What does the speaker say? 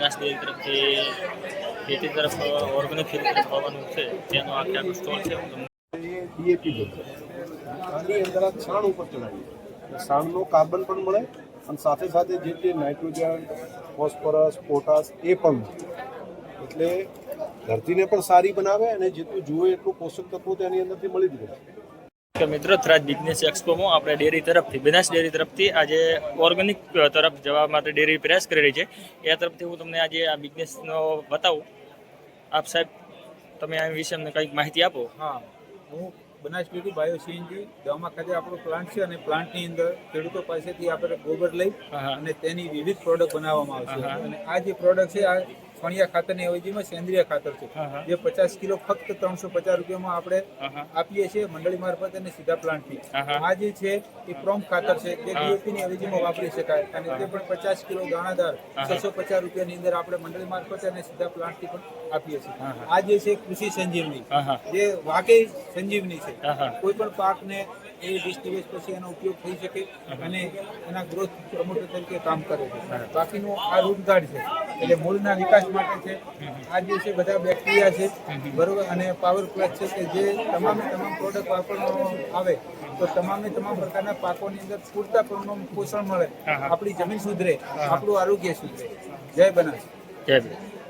Banas dairy તરફથી ખેતી તરફ ઓર્ગેનિક ખેતી તરફ આવવાનું છે તેનો આખો સ્ટોલ છે. ડીએપી બનશે આની અંદર આ છાણ ઉપર ચડાવીએ છાણનો કાર્બન પણ મળે અને સાથે સાથે જે નાઇટ્રોજન ફોસ્ફરસ પોટાશ એ પણ મળે એટલે ધરતીને પણ સારી બનાવે અને જેટલું જુએ એટલું પોષક તત્વો તેની અંદરથી મળી જ રહે. મિત્રો થરાદ બિઝનેસ એક્સપોમાં આપણે ડેરી તરફથી બનાસ ડેરી તરફથી આજે ઓર્ગેનિક તરફ જવા માટે ડેરી પ્રયાસ કરી રહી છે. એ તરફથી હું તમને આજે આ બિઝનેસનો બતાવું. આપ સાહેબ તમે આ વિશે અમને કંઈક માહિતી આપો. હા, હું બનાસ ડેરી બાયો સીએનજી દવામાં ખાતે આપણો પ્લાન્ટ છે અને પ્લાન્ટની અંદર ખેડૂતો પાસેથી આપણે ગોબર લઈ અને તેની વિવિધ પ્રોડક્ટ બનાવવામાં આવશે. અને આ જે પ્રોડક્ટ છે આ ફણિયા ખાતરની અવેજીમાં સેન્દ્રિય ખાતર છે જે 50 કિલો ફક્ત 350 રૂપિયામાં આપણે આપીએ છીએ મંડળી મારફત અને સીધા પ્લાન્ટથી. આ જે છે એ પ્રોમ્પ ખાતર છે જે ડીએપીની અવેજીમાં વાપરી શકાય અને તે પણ 50 કિલો દાણાદાર 650 રૂપિયાની અંદર આપણે મંડળી મારફત અને સીધા પ્લાન્ટથી પણ આપીએ છીએ. આ જે છે કૃષિ સંજીવની જે વાકઈ સંજીવની છે. કોઈ પણ પાકને એ 20 દિવસ પછી એનો ઉપયોગ થઈ શકે અને એના ગ્રોથ પ્રમોટર તરીકે કામ કરે છે. બાકીનું આ રૂટગાર્ડ છે એટલે મૂળના વિકાસ માટે છે. આ જે છે બધા બેક્ટેરિયા છે બરોબર અને પાવર પ્લસ છે કે જે તમામે તમામ પ્રોડક્ટ વાપરવામાં આવે તો તમામે તમામ પ્રકારના પાકોની અંદર પૂરતા પ્રમાણમાં પોષણ મળે, આપણી જમીન સુધરે, આપણું આરોગ્ય સુધરે. જય બનાસ. જય બનાસ.